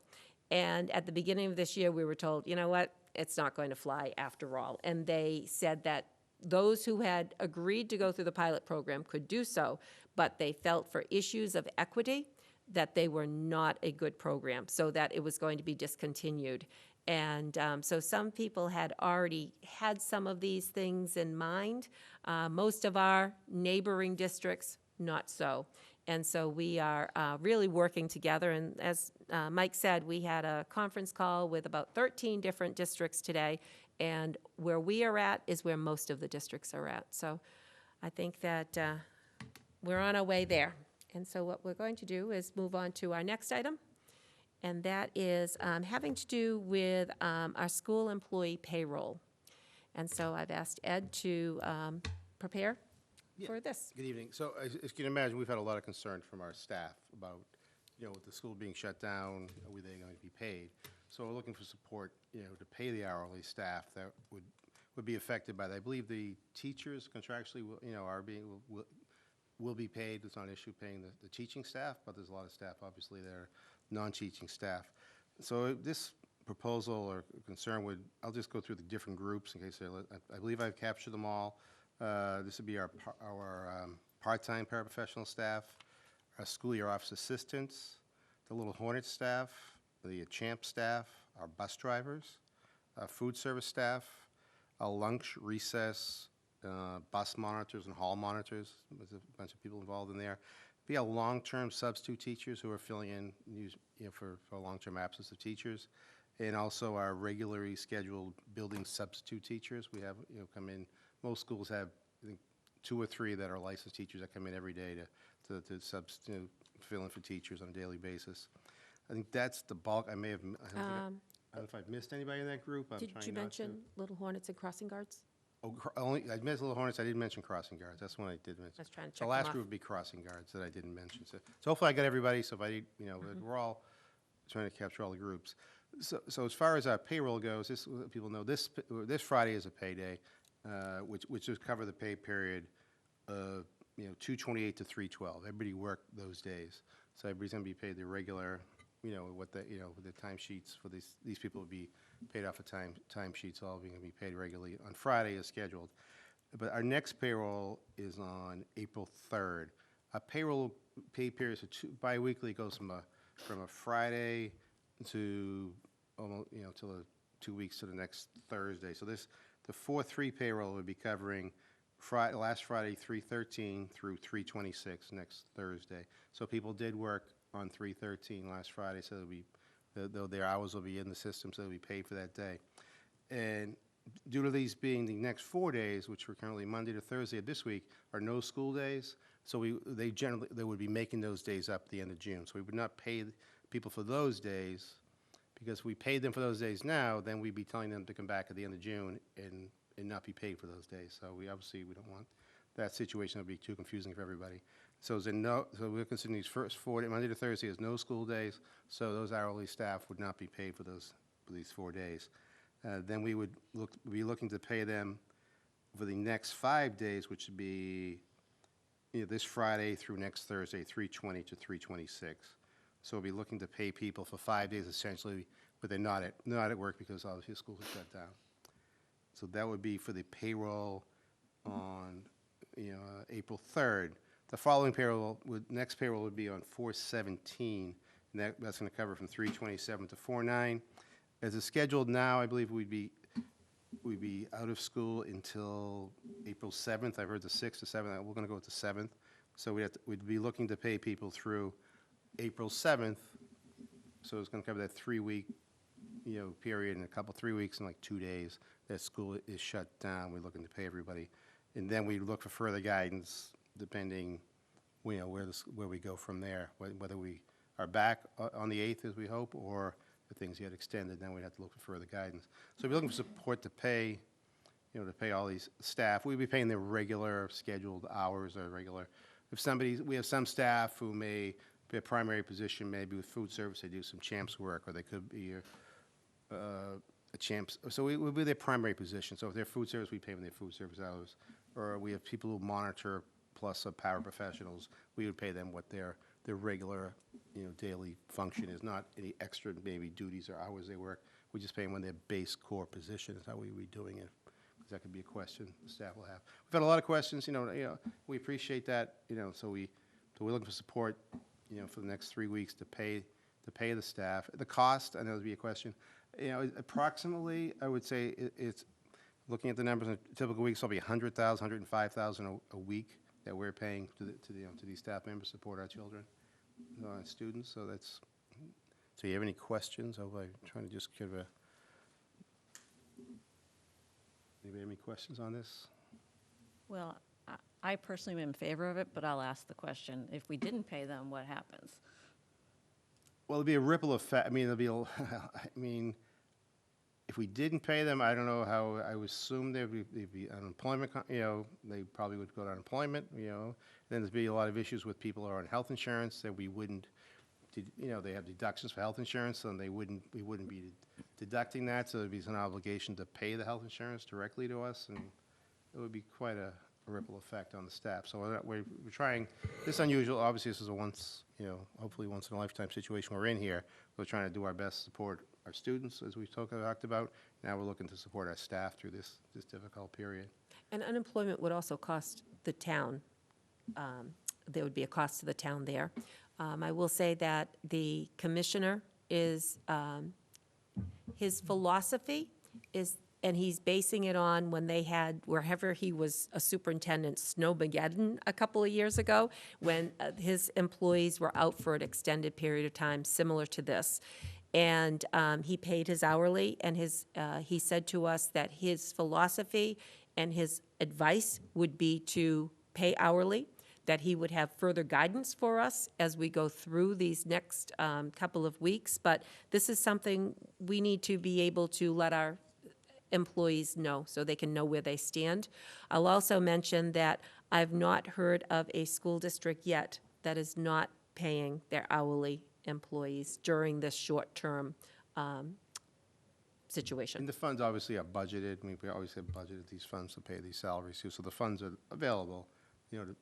And at the beginning of this year, we were told, you know what, it's not going to fly after all. And they said that those who had agreed to go through the pilot program could do so, but they felt for issues of equity that they were not a good program, so that it was going to be discontinued. And so some people had already had some of these things in mind. Most of our neighboring districts, not so. And so we are really working together. And as Mike said, we had a conference call with about 13 different districts today. And where we are at is where most of the districts are at. So I think that we're on our way there. And so what we're going to do is move on to our next item. And that is having to do with our school employee payroll. And so I've asked Ed to prepare for this. Good evening. So as you can imagine, we've had a lot of concern from our staff about, with the school being shut down, are they going to be paid? So we're looking for support, to pay the hourly staff that would be affected by that. I believe the teachers contractually, will be paid. It's not an issue paying the teaching staff, but there's a lot of staff, obviously, that are non-teaching staff. So this proposal or concern I'll just go through the different groups in case I believe I've captured them all. This would be our part-time paraprofessional staff, our school year office assistants, the Little Hornet staff, the CHAMP staff, our bus drivers, food service staff, our lunch, recess, bus monitors and hall monitors. There's a bunch of people involved in there. Be our long-term substitute teachers who are filling in for long-term absence of teachers, and also our regularly scheduled building substitute teachers. We have come in. Most schools have, I think, 2 or 3 that are licensed teachers that come in every day to fill in for teachers on a daily basis. I think that's the bulk. I don't know if I've missed anybody in that group. I'm Did trying you not mention to. Little Hornets and Crossing Guards? Oh, I missed Little Hornets. I didn't mention crossing guards. That's one I did mention. I was trying to check The them last off. group would be crossing guards that I didn't mention. So hopefully I got everybody. So if I did, we're all trying to capture all the groups. So as far as our payroll goes, people know this Friday is a payday. Which would cover the pay period of 2/28 to 3/12. Everybody worked those days, so everybody's going to be paid the regular, with the timesheets for these people would be paid off of timesheets. All going to be paid regularly on Friday as scheduled. But our next payroll is on April 3rd. Our payroll pay period is biweekly. It goes from a Friday to almost till 2 weeks to the next Thursday. So the 4/3 payroll would be covering last Friday, 3/13 through 3/26, next Thursday. So people did work on 3/13 last Friday, so though their hours will be in the system, so they'll be paid for that day. And due to these being the next 4 days, which were currently Monday to Thursday of this week, are no school days, so they would be making those days up at the end of June. So we would not pay people for those days, because if we paid them for those days now, then we'd be telling them to come back at the end of June and not be paid for those days. So we don't want that situation to be too confusing for everybody. So we're considering these first 4 days, Monday to Thursday, as no school days, so those hourly staff would not be paid for these 4 days. Then we would be looking to pay them for the next 5 days, which would be this Friday through next Thursday, 3/20 to 3/26. So we'll be looking to pay people for 5 days essentially, but they're not at work because obviously schools are shut down. So that would be for the payroll on April 3rd. The following next payroll would be on 4/17, and that's going to cover from 3/27 to 4/9. As it's scheduled now, I believe we'd be out of school until April 7th. I've heard the 6th or 7th. We're going to go with the 7th. So we'd be looking to pay people through April 7th. So it's going to cover that 3-week, period in 3 weeks and like 2 days that school is shut down. We're looking to pay everybody. And then we look for further guidance depending, where we go from there, whether we are back on the 8th as we hope, or if things get extended, then we'd have to look for further guidance. So we're looking for support to pay, to pay all these staff. We'd be paying their regular scheduled hours or regular. We have some staff who may be a primary position, maybe with food service, they do some CHAMPS work, or they could be a CHAMPS. So we would be their primary position. So if they're food service, we pay them their food service hours. Or we have people who monitor plus paraprofessionals. We would pay them what their regular, daily function is, not any extra maybe duties or hours they work. We just pay them when their base core position is how we would be doing it. Because that could be a question the staff will have. We've had a lot of questions, we appreciate that, so we're looking for support, for the next 3 weeks to pay the staff. The cost, I know there'd be a question, approximately, I would say it's, looking at the numbers in a typical week, so it'll be $100,000, $105,000 a week that we're paying to these staff members to support our children, students. So you have any questions? I'm trying to just give anybody have any questions on this? Well, I personally am in favor of it, but I'll ask the question. If we didn't pay them, what happens? Well, it'd be a ripple effect. If we didn't pay them, I don't know how, I would assume they'd be unemployment, they probably would go to unemployment, Then there'd be a lot of issues with people who are on health insurance that we wouldn't, they have deductions for health insurance, and we wouldn't be deducting that, so there'd be an obligation to pay the health insurance directly to us, and it would be quite a ripple effect on the staff. So we're trying, this is unusual, obviously this is a hopefully once in a lifetime situation we're in here. We're trying to do our best to support our students, as we've talked about. Now we're looking to support our staff through this difficult period. And unemployment would also cost the town. There would be a cost to the town there. I will say that the commissioner is, his philosophy is, and he's basing it on when they had, wherever he was a superintendent, Snowmageddon a couple of years ago, when his employees were out for an extended period of time, similar to this. And he paid his hourly, and he said to us that his philosophy and his advice would be to pay hourly, that he would have further guidance for us as we go through these next couple of weeks. But this is something we need to be able to let our employees know so they can know where they stand. I'll also mention that I've not heard of a school district yet that is not paying their hourly employees during this short-term situation. And the funds obviously are budgeted. We always have budgeted these funds to pay these salaries too, so the funds are available, to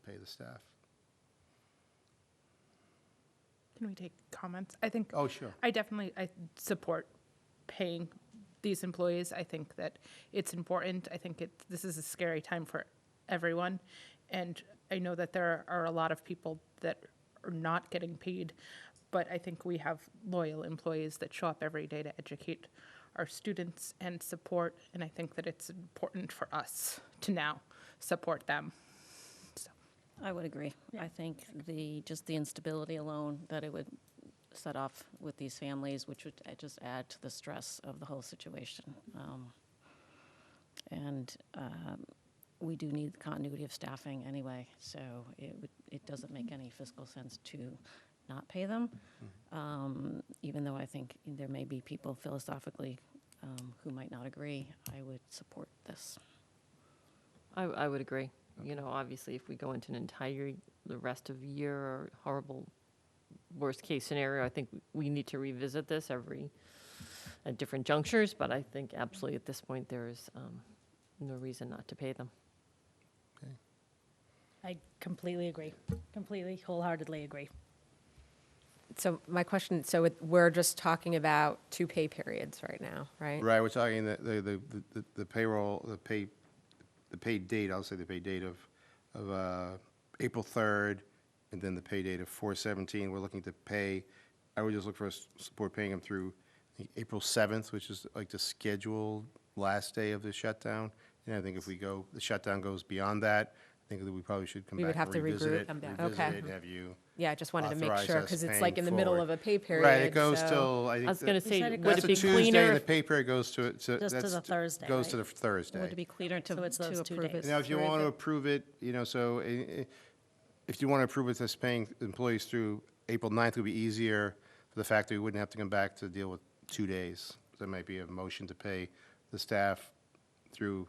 pay the staff. Can we take comments? I think. Oh, sure. I support paying these employees. I think that it's important. I think this is a scary time for everyone. And I know that there are a lot of people that are not getting paid, but I think we have loyal employees that show up every day to educate our students and support, and I think that it's important for us to now support them. I would agree. I think just the instability alone, that it would set off with these families, which would just add to the stress of the whole situation. And we do need continuity of staffing anyway, so it doesn't make any fiscal sense to not pay them, even though I think there may be people philosophically who might not agree. I would support this. I would agree. You know, obviously, if we go into the rest of the year or horrible worst-case scenario, I think we need to revisit this at different junctures, but I think absolutely at this point, there is no reason not to pay them. I completely agree, completely wholeheartedly agree. So my question, we're just talking about 2 pay periods right now, right? Right, we're talking the payroll, the paid date, I'll say the paid date of April 3rd, and then the pay date of 4/17. We're looking to pay, I would just look for support paying them through April 7th, which is like the scheduled last day of the shutdown. And I think if the shutdown goes beyond that, I think that we probably should come We back would have and to revisit regroup. it. Come back. Revisit Okay. it, have you. Yeah, I just wanted to make Authorize sure, us because it's paying like in the middle forward. of a pay period. Right, it goes so- till, I I think. was going to say, said it would goes That's it a be Tuesday, cleaner? and the pay period goes to. Just to that's the Thursday, Goes to right? the Thursday. Would it be cleaner to So it's those 2 approve it? days. Now, if you want to approve it, so if you want to approve it as paying employees through April 9th, it would be easier for the fact that we wouldn't have to come back to deal with 2 days. There might be a motion to pay the staff through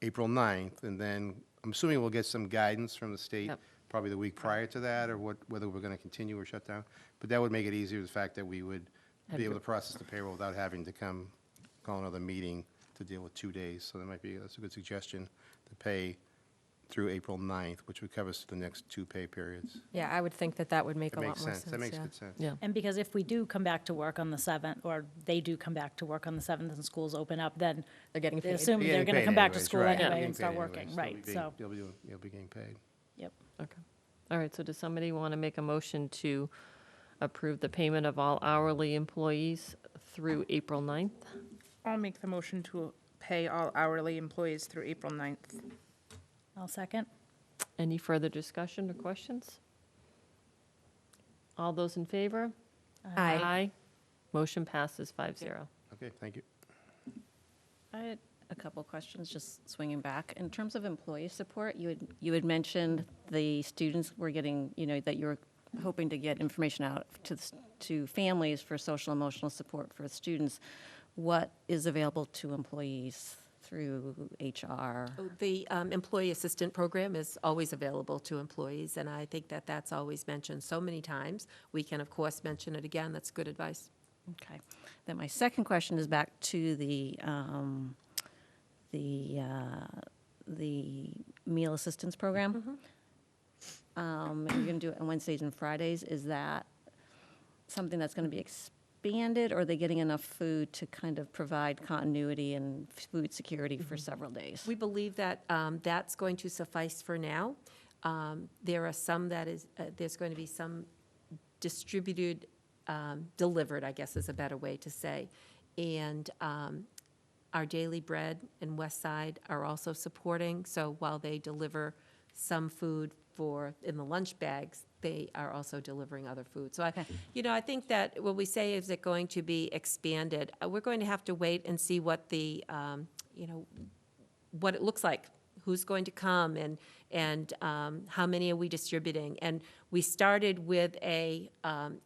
April 9th, and then I'm assuming we'll get some guidance from the state Yep. probably the week prior to that, or whether we're going to continue or shut down. But that would make it easier, the fact that we would be able to process the payroll without having to call another meeting to deal with 2 days. So that's a good suggestion, to pay through April 9th, which would cover us the next 2 pay periods. Yeah, I would think that would make That a lot makes more sense. sense. That makes yeah. good sense. Yeah. And because if we do come back to work on the 7th, or they do come back to work on the 7th and schools open up, then They're getting they paid. assume You're they're getting going to paid come back to anyways, school right. anyway You're and getting start paid working, anyways. right, so, You'll be getting paid. yep. Okay. All right, so does somebody want to make a motion to approve the payment of all hourly employees through April 9th? I'll make the motion to pay all hourly employees through April 9th. I'll second. Any further discussion or questions? All those in favor? Aye. Motion passes 5-0. Okay, thank you. I had a couple questions, just swinging back. In terms of employee support, you had mentioned the students were getting, that you were hoping to get information out to families for social emotional support for students. What is available to employees through HR? The employee assistant program is always available to employees, and I think that that's always mentioned so many times. We can, of course, mention it again. That's good advice. Okay. Then my second question is back to the meal assistance program. And you're going to do it on Wednesdays and Fridays. Is that something that's going to be expanded, or are they getting enough food to kind of provide continuity and food security for several days? We believe that that's going to suffice for now. There are some there's going to be some distributed, delivered, I guess is a better way to say. And our Daily Bread and West Side are also supporting. So while they deliver some food in the lunch bags, they are also delivering other food. So I think that when we say, is it going to be expanded, we're going to have to wait and see what what it looks like, who's going to come, and how many are we distributing. And we started with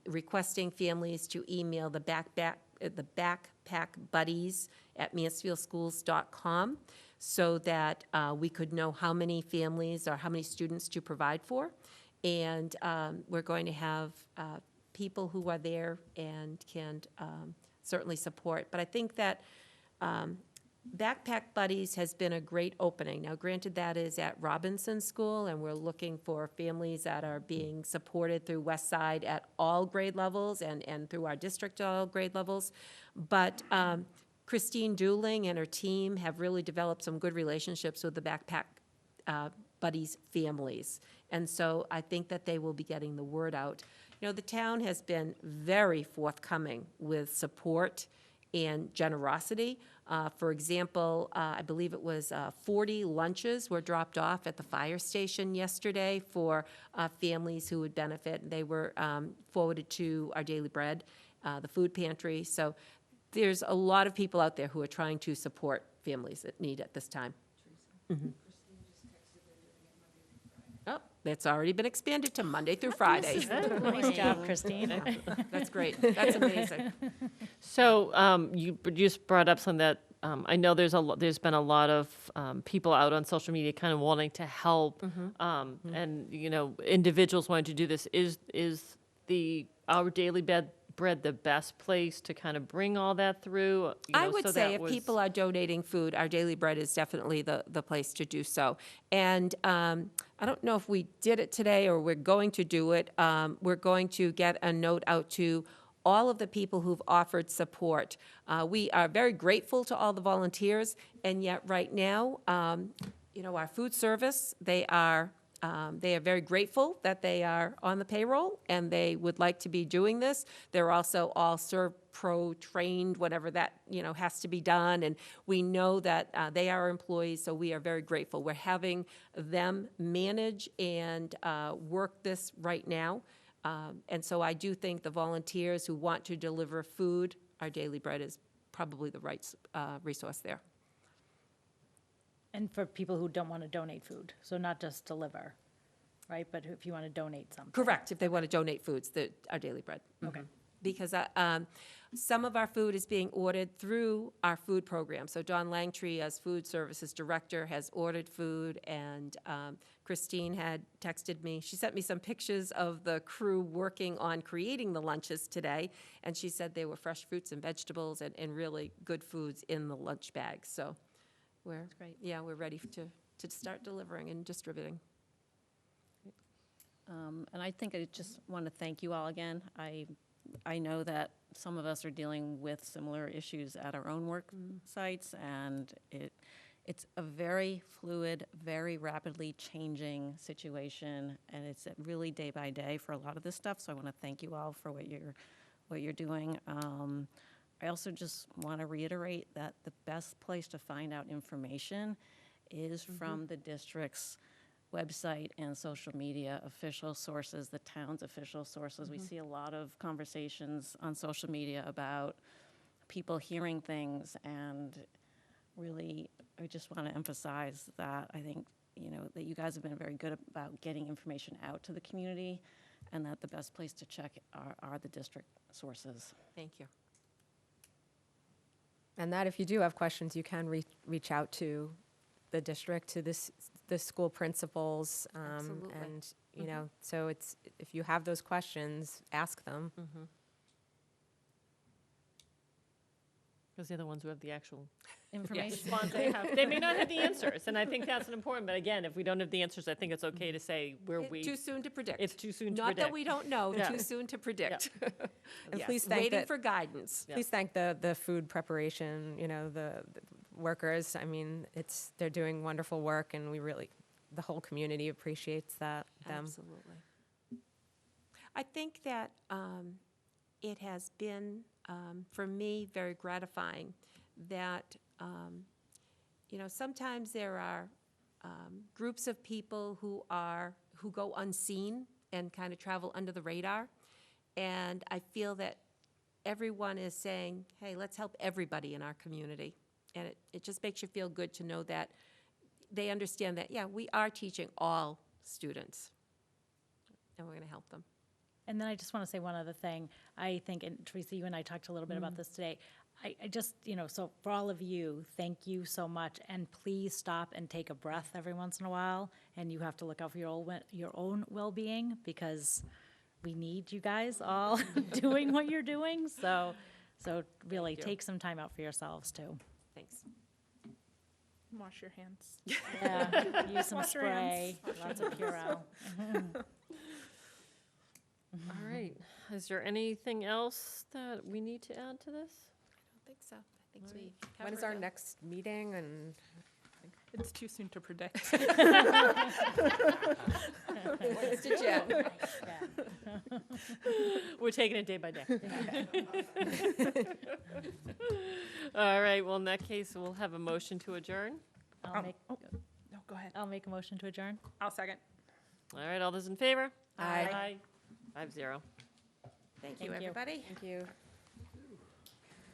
requesting families to email the backpack buddies at mansfieldschools.com, so that we could know how many families or how many students to provide for. And we're going to have people who are there and can certainly support. But I think that Backpack Buddies has been a great opening. Now, granted, that is at Robinson School, and we're looking for families that are being supported through West Side at all grade levels and through our district at all grade levels. But Christine Dooling and her team have really developed some good relationships with the Backpack Buddies families. And so I think that they will be getting the word out. The town has been very forthcoming with support and generosity. For example, I believe it was 40 lunches were dropped off at the fire station yesterday for families who would benefit. They were forwarded to Our Daily Bread, the food pantry. So there's a lot of people out there who are trying to support families that need at this time. Oh, that's already been expanded to Monday through Friday. Nice job, Christine. That's great. That's amazing. So you just brought up something that I know there's been a lot of people out on social media kind of wanting to help, and individuals wanting to do this. Is the Our Daily Bread the best place to kind of bring all that through? I would say if people are donating food, Our Daily Bread is definitely the place to do so. And I don't know if we did it today or we're going to do it. We're going to get a note out to all of the people who've offered support. We are very grateful to all the volunteers, and yet right now, our food service, they are very grateful that they are on the payroll, and they would like to be doing this. They're also all ServPro trained, whatever that, has to be done, and we know that they are employees, so we are very grateful. We're having them manage and work this right now. And so I do think the volunteers who want to deliver food, Our Daily Bread is probably the right resource there. And for people who don't want to donate food, so not just deliver, right? But if you want to donate something. Correct, if they want to donate foods, Our Daily Bread. Okay. Because some of our food is being ordered through our food program. So Don Langtree, as Food Services Director, has ordered food, and Christine had texted me. She sent me some pictures of the crew working on creating the lunches today, and she said there were fresh fruits and vegetables and really good foods in the lunch bags. So we're ready to start delivering and distributing. And I think I just want to thank you all again. I know that some of us are dealing with similar issues at our own work sites, and it's a very fluid, very rapidly changing situation, and it's really day by day for a lot of this stuff. So I want to thank you all for what you're doing. I also just want to reiterate that the best place to find out information is from the district's website and social media official sources, the town's official sources. We see a lot of conversations on social media about people hearing things, and really, I just want to emphasize that I think, that you guys have been very good about getting information out to the community, and that the best place to check are the district sources. Thank you. And that if you do have questions, you can reach out to the district, to the school principals. Absolutely. And, so it's, if you have those questions, ask them. Because they're the ones who have the actual Information. response. They may not have the answers, and I think that's an important. But again, if we don't have the answers, I think it's okay to say where we. Too soon to predict. It's too soon to Not predict. that we don't know, Yeah. too soon to predict. And Yes, please thank waiting for guidance. Yeah. Please thank the food preparation, the workers. I mean, they're doing wonderful work, and the whole community appreciates them. Absolutely. I think that it has been, for me, very gratifying that, sometimes there are groups of people who go unseen and kind of travel under the radar. And I feel that everyone is saying, hey, let's help everybody in our community. And it just makes you feel good to know that they understand that, yeah, we are teaching all students, and we're going to help them. And then I just want to say one other thing. I think, and Teresa, you and I talked a little bit about this today. I just, so for all of you, thank you so much. And please stop and take a breath every once in a while. And you have to look out for your own well-being, because we need you guys all doing what you're doing. So really take some time out for yourselves too. Thanks. Wash your hands. Yeah, use some Wash your hands. spray, lots of Purell. All right. Is there anything else that we need to add to this? I don't think so. I think we When is covered our it. next meeting? And It's too soon to predict. Thanks to Jen. We're taking it day by day. All right, well, in that case, we'll have a motion to adjourn. I'll make, No, go ahead. I'll make a motion to adjourn. I'll second. All right, all those in favor? Aye. 5-0. Thank you, Thank you. everybody. Thank you.